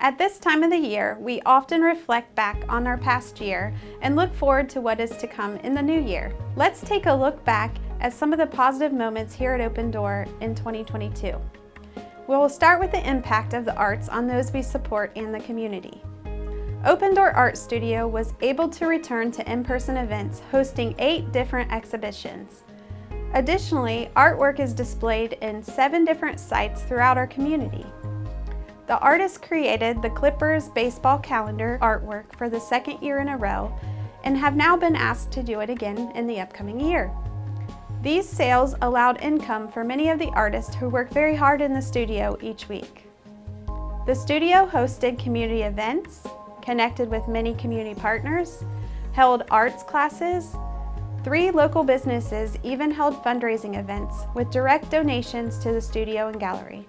At this time of the year, we often reflect back on our past year and look forward to what is to come in the new year. Let's take a look back at some of the positive moments here at Open Door in 2022. We will start with the impact of the arts on those we support and the community. Open Door Art Studio was able to return to in-person events, hosting 8 different exhibitions. Additionally, artwork is displayed in 7 different sites throughout our community. The artists created the Clippers baseball calendar artwork for the second year in a row and have now been asked to do it again in the upcoming year. These sales allowed income for many of the artists who work very hard in the studio each week. The studio hosted community events, connected with many community partners, held arts classes. 3 local businesses even held fundraising events with direct donations to the studio and gallery.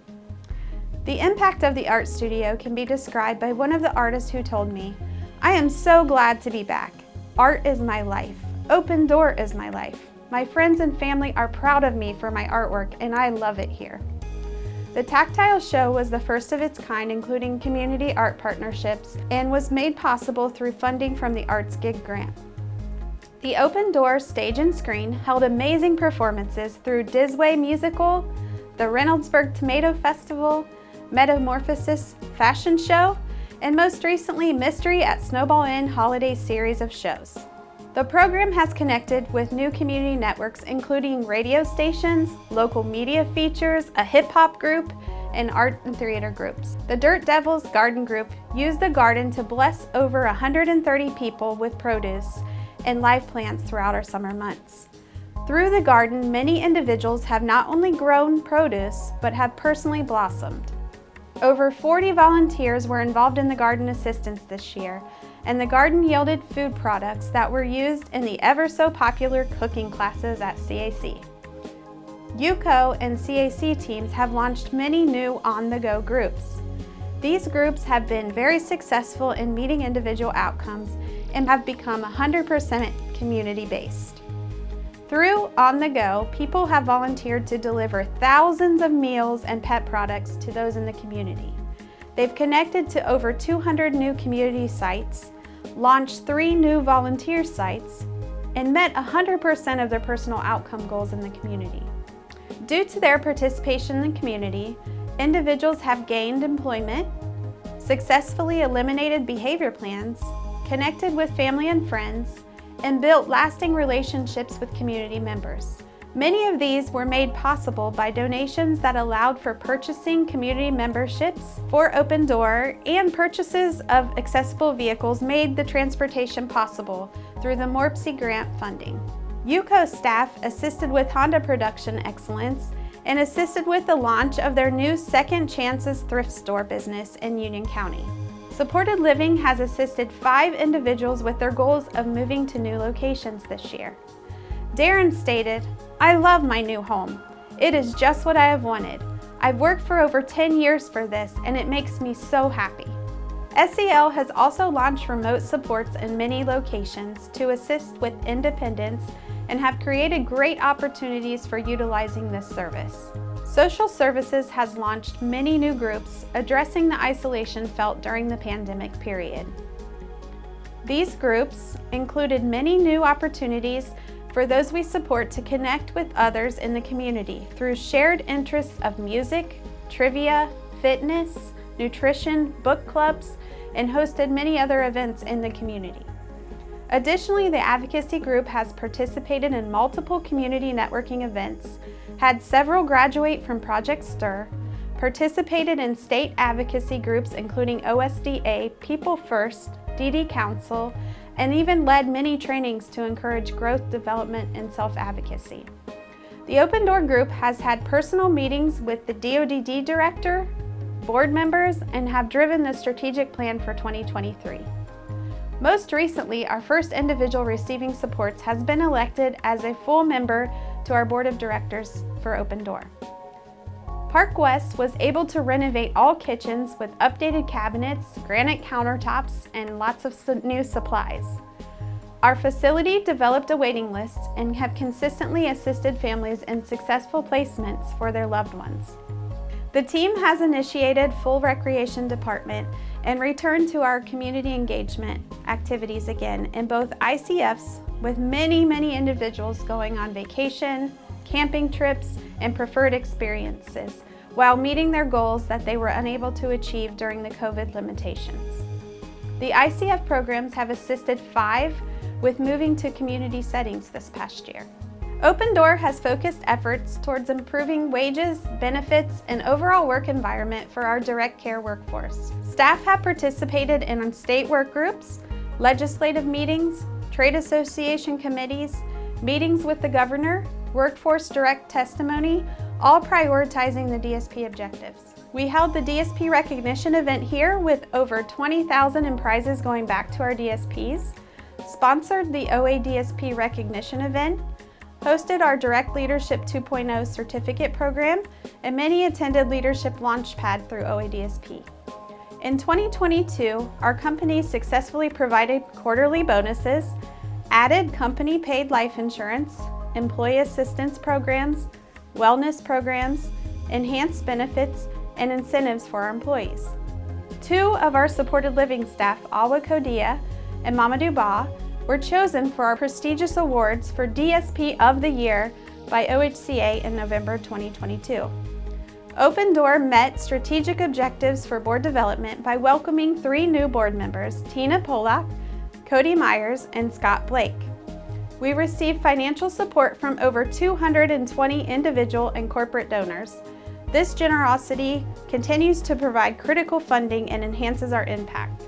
The impact of the art studio can be described by one of the artists who told me, "I am so glad to be back. Art is my life. Open Door is my life. My friends and family are proud of me for my artwork and I love it here." The Tactile Show was the first of its kind, including community art partnerships, and was made possible through funding from the Arts Gig Grant. The Open Door Stage and Screen held amazing performances through Disway Musical, the Reynoldsburg Tomato Festival, Metamorphosis Fashion Show, and most recently Mystery at Snowball Inn holiday series of shows. The program has connected with new community networks including radio stations, local media features, a hip-hop group, and art and theater groups. The Dirt Devils Garden Group used the garden to bless over 130 people with produce and live plants throughout our summer months. Through the garden, many individuals have not only grown produce, but have personally blossomed. Over 40 volunteers were involved in the garden assistance this year, and the garden yielded food products that were used in the ever so popular cooking classes at CAC. UCO and CAC teams have launched many new on-the-go groups. These groups have been very successful in meeting individual outcomes and have become 100% community-based. Through On the Go, people have volunteered to deliver thousands of meals and pet products to those in the community. They've connected to over 200 new community sites, launched 3 new volunteer sites, and met 100% of their personal outcome goals in the community. Due to their participation in the community, individuals have gained employment, successfully eliminated behavior plans, connected with family and friends, and built lasting relationships with community members. Many of these were made possible by donations that allowed for purchasing community memberships for Open Door, and purchases of accessible vehicles made the transportation possible through the MORPC grant funding. UCO staff assisted with Honda production excellence and assisted with the launch of their new Second Chances thrift store business in Union County. Supported Living has assisted 5 individuals with their goals of moving to new locations this year. Darren stated, "I love my new home. It is just what I have wanted. I've worked for over 10 years for this and it makes me so happy." SEL has also launched remote supports in many locations to assist with independence and have created great opportunities for utilizing this service. Social Services has launched many new groups addressing the isolation felt during the pandemic period. These groups included many new opportunities for those we support to connect with others in the community through shared interests of music, trivia, fitness, nutrition, book clubs, and hosted many other events in the community. Additionally, the advocacy group has participated in multiple community networking events, had several graduate from Project STIR, participated in state advocacy groups including OSDA, People First, DD Council, and even led many trainings to encourage growth, development, and self-advocacy. The Open Door Group has had personal meetings with the DODD Director, board members, and have driven the strategic plan for 2023. Most recently, our first individual receiving supports has been elected as a full member to our board of directors for Open Door. Park West was able to renovate all kitchens with updated cabinets, granite countertops, and lots of new supplies. Our facility developed a waiting list and have consistently assisted families in successful placements for their loved ones. The team has initiated full recreation department and return to our community engagement activities again in both ICFs, with many individuals going on vacation, camping trips, and preferred experiences while meeting their goals that they were unable to achieve during the COVID limitations. The ICF programs have assisted 5 with moving to community settings this past year. Open Door has focused efforts towards improving wages, benefits, and overall work environment for our direct care workforce. Staff have participated in state work groups, legislative meetings, trade association committees, meetings with the governor, workforce direct testimony, all prioritizing the DSP objectives. We held the DSP recognition event here with over 20,000 in prizes going back to our DSPs, sponsored the OADSP recognition event, hosted our Direct Leadership 2.0 certificate program, and many attended Leadership Launchpad through OADSP. In 2022, our company successfully provided quarterly bonuses, added company-paid life insurance, employee assistance programs, wellness programs, enhanced benefits, and incentives for our employees. 2 of our supported living staff, Awa Kodia and Mamadou Ba, were chosen for our prestigious awards for DSP of the Year by OHCA in November 2022. Open Door met strategic objectives for board development by welcoming 3 new board members, Tina Polak, Cody Myers, and Scott Blake. We received financial support from over 220 individual and corporate donors. This generosity continues to provide critical funding and enhances our impact.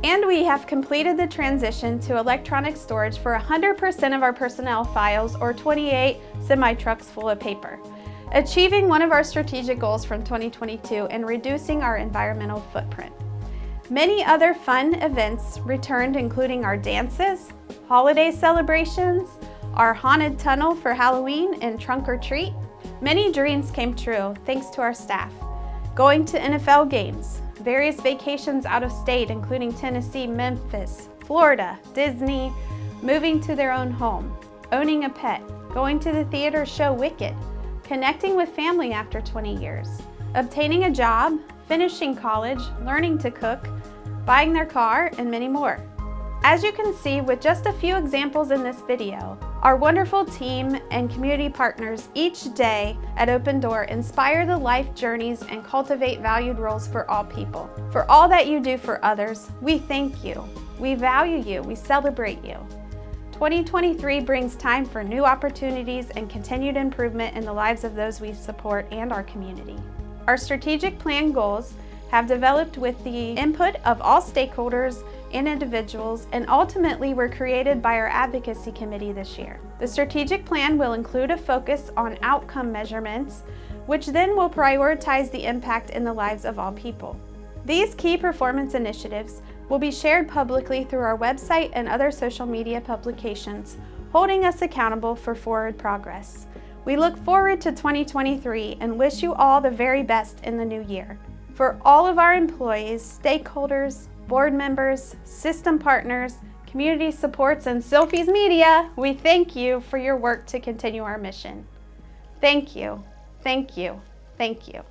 And we have completed the transition to electronic storage for 100% of our personnel files, or 28 semi-trucks full of paper, achieving one of our strategic goals from 2022 and reducing our environmental footprint. Many other fun events returned, including our dances, holiday celebrations, our haunted tunnel for Halloween, and trunk or treat. Many dreams came true thanks to our staff. Going to NFL games, various vacations out of state, including Tennessee, Memphis, Florida, Disney, moving to their own home, owning a pet, going to the theater show Wicked, connecting with family after 20 years, obtaining a job, finishing college, learning to cook, buying their car, and many more. As you can see with just a few examples in this video, our wonderful team and community partners each day at Open Door inspire the life journeys and cultivate valued roles for all people. For all that you do for others, we thank you. We value you. We celebrate you. 2023 brings time for new opportunities and continued improvement in the lives of those we support and our community. Our strategic plan goals have developed with the input of all stakeholders and individuals, and ultimately were created by our advocacy committee this year. The strategic plan will include a focus on outcome measurements, which then will prioritize the impact in the lives of all people. These key performance initiatives will be shared publicly through our website and other social media publications, holding us accountable for forward progress. We look forward to 2023 and wish you all the very best in the new year. For all of our employees, stakeholders, board members, system partners, community supports, and Sylphie's Media, we thank you for your work to continue our mission. Thank you, thank you, thank you.